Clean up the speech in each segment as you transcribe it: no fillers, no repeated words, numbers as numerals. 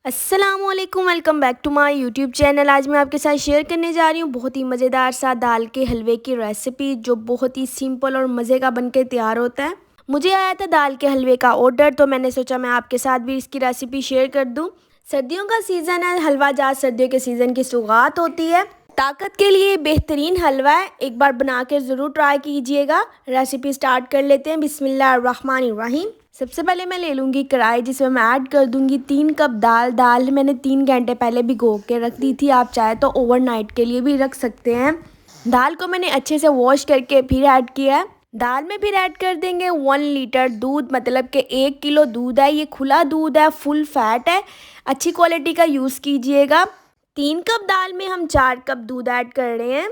अस्सलामुअलैकुम, welcome back to my YouTube channel. आज मैं आपके साथ शेयर करने जा रही हूँ बहुत ही मज़ेदार सा दाल के हलवे की रेसिपी, जो बहुत ही सिंपल और मज़े का बनके तैयार होता है। मुझे आया था दाल के हलवे का ऑर्डर, तो मैंने सोचा मैं आपके साथ भी इसकी रेसिपी शेयर कर दूँ। सर्दियों का सीज़न है, हलवा जात सर्दियों के सीज़न की शुरुआत होती है। ताकत के लिए बेहतरीन हलवा है, एक बार बना के ज़रूर ट्राई कीजिएगा। रेसिपी स्टार्ट कर लेते हैं। बिस्मिल्लाहिर्रहमानिर्रहीम। सबसे पहले मैं ले लूँगी कढ़ाई, जिसमें मैं ऐड कर दूँगी 3 कप दाल। दाल मैंने 3 घंटे पहले भिगो के रख दी थी, आप चाहे तो ओवरनाइट के लिए भी रख सकते हैं। दाल को मैंने अच्छे से वॉश करके फिर ऐड किया है। दाल में फिर ऐड कर देंगे 1 लीटर दूध, मतलब कि 1 किलो दूध है। ये खुला दूध है, फुल फैट है, अच्छी क्वालिटी का यूज़ कीजिएगा। 3 कप दाल में हम 4 कप दूध ऐड कर रहे हैं।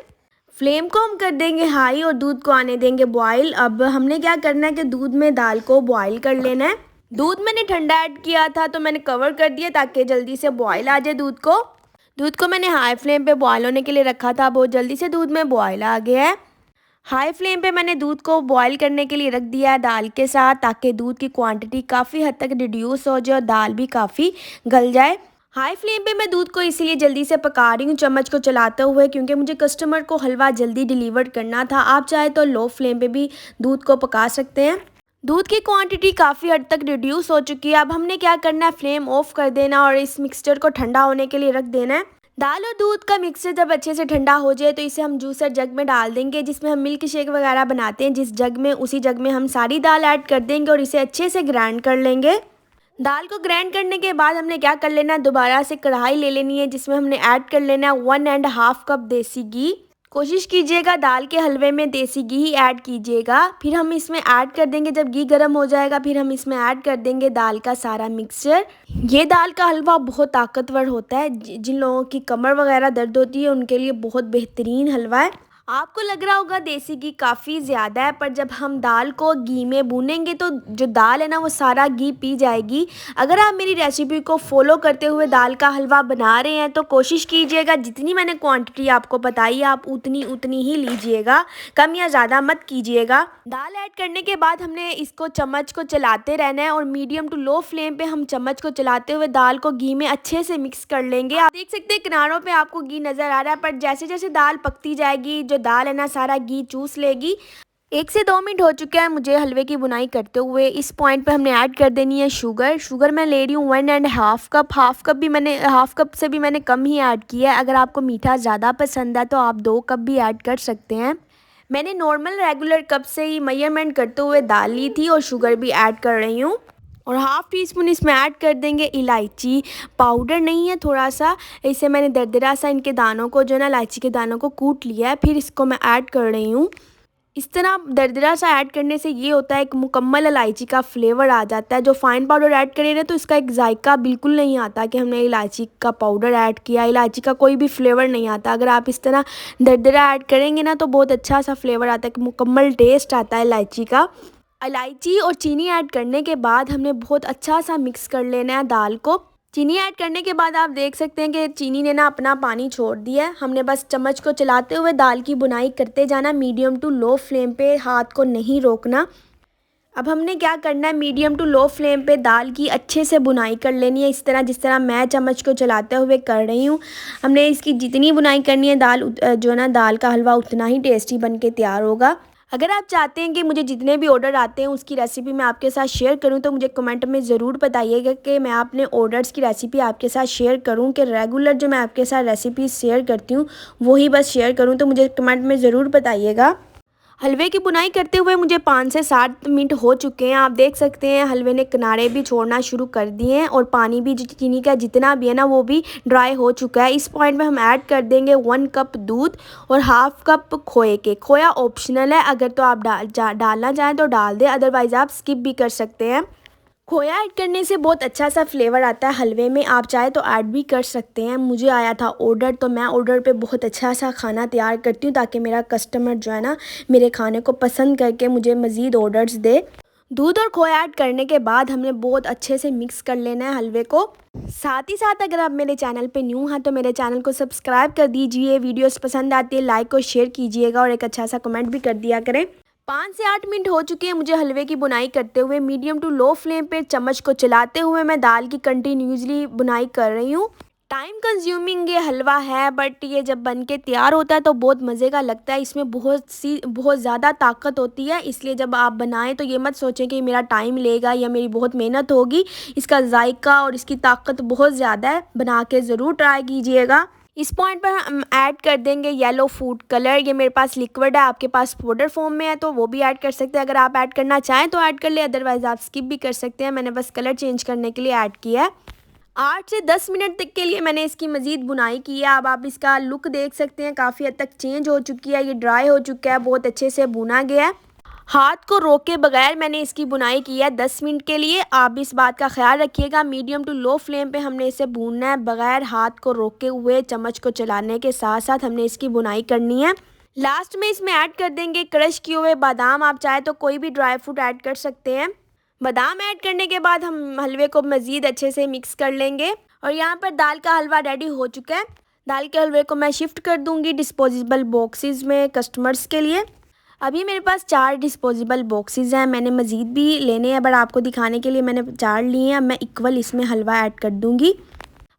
फ्लेम को हम कर देंगे हाई और दूध को आने देंगे बॉईल। अब हमने क्या करना है कि दूध में दाल को बॉईल कर लेना है। दूध मैंने ठंडा ऐड किया था, तो मैंने कवर कर दिया ताकि जल्दी से बॉईल आ जाए दूध को मैंने हाई फ्लेम पे बॉईल होने के लिए रखा था, बहुत जल्दी से दूध में बॉईल आ गया है। हाई फ्लेम पे मैंने दूध को बॉईल करने के लिए रख दिया है दाल के साथ, ताकि दूध की क्वांटिटी काफ़ी हद तक रिड्यूस हो जाए और दाल भी काफ़ी गल जाए। हाई फ्लेम पे मैं दूध को इसीलिए जल्दी से पका रही हूँ, चम्मच को चलाते हुए, क्योंकि मुझे कस्टमर को हलवा जल्दी डिलीवर करना था। आप चाहे तो लो फ्लेम पे भी दूध को पका सकते हैं। दूध की क्वांटिटी काफ़ी हद तक रिड्यूस हो चुकी है। अब हमने क्या करना है, फ्लेम ऑफ कर देना और इस मिक्सचर को ठंडा होने के लिए रख देना है। दाल और दूध का मिक्सचर जब अच्छे से ठंडा हो जाए, तो इसे हम जूसर जग में डाल देंगे, जिसमें हम मिल्क शेक वगैरह बनाते हैं। जिस जग में, उसी जग में हम सारी दाल ऐड कर देंगे और इसे अच्छे से ग्राइंड कर लेंगे। दाल को ग्राइंड करने के बाद हमने क्या कर लेना है, दोबारा से कढ़ाई ले लेनी है, जिसमें हमने ऐड कर लेना है 1.5 कप देसी घी। कोशिश कीजिएगा दाल के हलवे में देसी घी ही ऐड कीजिएगा। फिर हम इसमें ऐड कर देंगे, जब घी गर्म हो जाएगा, फिर हम इसमें ऐड कर देंगे दाल का सारा मिक्सचर। ये दाल का हलवा बहुत ताकतवर होता है, जिन लोगों की कमर वगैरह दर्द होती है उनके लिए बहुत बेहतरीन हलवा है। आपको लग रहा होगा देसी घी काफ़ी ज़्यादा है, पर जब हम दाल को घी में भूनेंगे तो जो दाल है ना, वो सारा घी पी जाएगी। अगर आप मेरी रेसिपी को फॉलो करते हुए दाल का हलवा बना रहे हैं, तो कोशिश कीजिएगा जितनी मैंने क्वांटिटी आपको बताई है, आप उतनी ही लीजिएगा, कम या ज़्यादा मत कीजिएगा। दाल ऐड करने के बाद हमने इसको चम्मच को चलाते रहना है और मीडियम टू लो फ्लेम पे हम चम्मच को चलाते हुए दाल को घी में अच्छे से मिक्स कर लेंगे। आप देख सकते हैं किनारों पे आपको घी नज़र आ रहा है, पर जैसे जैसे दाल पकती जाएगी, जो दाल है ना, सारा घी चूस लेगी। 1 से 2 मिनट हो चुके हैं मुझे हलवे की बुनाई करते हुए। इस पॉइंट पे हमने ऐड कर देनी है शुगर मैं ले रही हूँ 1.5 कप। हाफ कप से भी मैंने कम ही ऐड किया है। अगर आपको मीठा ज़्यादा पसंद है तो आप 2 कप भी ऐड कर सकते हैं। मैंने नॉर्मल रेगुलर कप से ही मेजरमेंट करते हुए दाल ली थी और शुगर भी ऐड कर रही हूँ। और हाफ़ टी स्पून इसमें ऐड कर देंगे इलायची पाउडर, नहीं है थोड़ा सा, इसे मैंने दरदरा सा इनके दानों को, जो ना इलायची के दानों को कूट लिया है, फिर इसको मैं ऐड कर रही हूँ। इस तरह दरदरा सा ऐड करने से ये होता है, एक मुकम्मल इलायची का फ्लेवर आ जाता है। जो फाइन पाउडर ऐड करें ना, तो इसका एक जायका बिल्कुल नहीं आता कि हमने इलायची का पाउडर ऐड किया। इलायची का कोई भी फ्लेवर नहीं आता। अगर आप इस तरह दरदरा ऐड करेंगे ना, तो बहुत अच्छा सा फ्लेवर आता है, एक मुकम्मल टेस्ट आता है इलायची का। इलायची और चीनी ऐड करने के बाद हमने बहुत अच्छा सा मिक्स कर लेना है दाल को। चीनी ऐड करने के बाद आप देख सकते हैं कि चीनी ने ना अपना पानी छोड़ दिया है। हमने बस चम्मच को चलाते हुए दाल की बुनाई करते जाना, मीडियम टू लो फ्लेम पे, हाथ को नहीं रोकना। अब हमने क्या करना है, मीडियम टू लो फ्लेम पे दाल की अच्छे से बुनाई कर लेनी है, इस तरह जिस तरह मैं चम्मच को चलाते हुए कर रही हूँ। हमने इसकी जितनी बुनाई करनी है दाल का हलवा उतना ही टेस्टी बन के तैयार होगा। अगर आप चाहते हैं कि मुझे जितने भी ऑर्डर आते हैं उसकी रेसिपी मैं आपके साथ शेयर करूं, तो मुझे कमेंट में ज़रूर बताइएगा कि मैं अपने ऑर्डर्स की रेसिपी आपके साथ शेयर करूं, कि रेगुलर जो मैं आपके साथ रेसिपी शेयर करती हूं वही बस शेयर करूं, तो मुझे कमेंट में ज़रूर बताइएगा। हलवे की बुनाई करते हुए मुझे 5 से 7 मिनट हो चुके हैं। आप देख सकते हैं हलवे ने किनारे भी छोड़ना शुरू कर दिए हैं और पानी भी चीनी का जितना भी है ना, वो भी ड्राई हो चुका है। इस पॉइंट में हम ऐड कर देंगे 1 कप दूध और हाफ कप खोया ऑप्शनल है, अगर तो आप डालना चाहें तो डाल दें, अदरवाइज़ आप स्किप भी कर सकते हैं। खोया ऐड करने से बहुत अच्छा सा फ्लेवर आता है हलवे में, आप चाहे तो ऐड भी कर सकते हैं। मुझे आया था ऑर्डर, तो मैं ऑर्डर पे बहुत अच्छा सा खाना तैयार करती हूँ, ताकि मेरा कस्टमर जो है ना, मेरे खाने को पसंद करके मुझे मज़ीद ऑर्डर्स दे। दूध और खोया ऐड करने के बाद हमने बहुत अच्छे से मिक्स कर लेना है हलवे को। साथ ही साथ अगर आप मेरे चैनल पे न्यू हैं तो मेरे चैनल को सब्सक्राइब कर दीजिए। वीडियोस पसंद आती है लाइक और शेयर कीजिएगा और एक अच्छा सा कमेंट भी कर दिया करें। 5 से 8 मिनट हो चुके हैं मुझे हलवे की बुनाई करते हुए। मीडियम टू लो फ्लेम पे चम्मच को चलाते हुए मैं दाल की कंटिन्यूसली बुनाई कर रही हूँ। टाइम कंज्यूमिंग ये हलवा है, बट ये जब बन के तैयार होता है तो बहुत मज़े का लगता है। इसमें बहुत ज़्यादा ताकत होती है, इसलिए जब आप बनाएं तो ये मत सोचें कि मेरा टाइम लेगा या मेरी बहुत मेहनत होगी। इसका जायका और इसकी ताकत बहुत ज़्यादा है, बना के ज़रूर ट्राई कीजिएगा। इस पॉइंट पर हम ऐड कर देंगे येलो फूड कलर। ये मेरे पास लिक्विड है, आपके पास पाउडर फॉर्म में है तो वो भी ऐड कर सकते हैं। अगर आप ऐड करना चाहें तो ऐड कर ले, अदरवाइज़ आप स्किप भी कर सकते हैं। मैंने बस कलर चेंज करने के लिए ऐड किया है। 8 से 10 मिनट तक के लिए मैंने इसकी मज़ीद बुनाई की है। अब आप इसका लुक देख सकते हैं, काफ़ी हद तक चेंज हो चुकी है, ये ड्राई हो चुका है, बहुत अच्छे से भुना गया है। हाथ को रोके बगैर मैंने इसकी बुनाई की है 10 मिनट के लिए। आप इस बात का ख्याल रखिएगा, मीडियम टू लो फ्लेम पे हमने इसे भूनना है, बगैर हाथ को रोके हुए चम्मच को चलाने के साथ साथ हमने इसकी बुनाई करनी है। लास्ट में इसमें ऐड कर देंगे क्रश किए हुए बादाम। आप चाहे तो कोई भी ड्राई फ्रूट ऐड कर सकते हैं। बादाम ऐड करने के बाद हम हलवे को मज़ीद अच्छे से मिक्स कर लेंगे। और यहाँ पर दाल का हलवा रेडी हो चुका है। दाल के हलवे को मैं शिफ्ट कर दूँगी डिस्पोजेबल बॉक्सेस में कस्टमर्स के लिए। अभी मेरे पास 4 डिस्पोजेबल बॉक्सेस हैं, मैंने मज़ीद भी लेने हैं, बट आपको दिखाने के लिए मैंने 4 लिए हैं। मैं इक्वल इसमें हलवा ऐड कर दूँगी।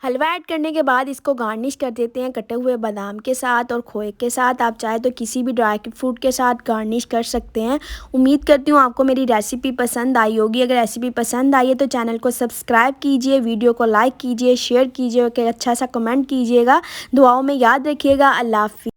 हलवा ऐड करने के बाद इसको गार्निश कर देते हैं कटे हुए बादाम के साथ और खोए के साथ। आप चाहे तो किसी भी ड्राई फ्रूट के साथ गार्निश कर सकते हैं। उम्मीद करती हूँ आपको मेरी रेसिपी पसंद आई होगी। अगर रेसिपी पसंद आई है तो चैनल को सब्सक्राइब कीजिए, वीडियो को लाइक कीजिए, शेयर कीजिए और अच्छा सा कमेंट कीजिएगा। दुआओं में याद रखिएगा। अल्लाह हाफ़िज़।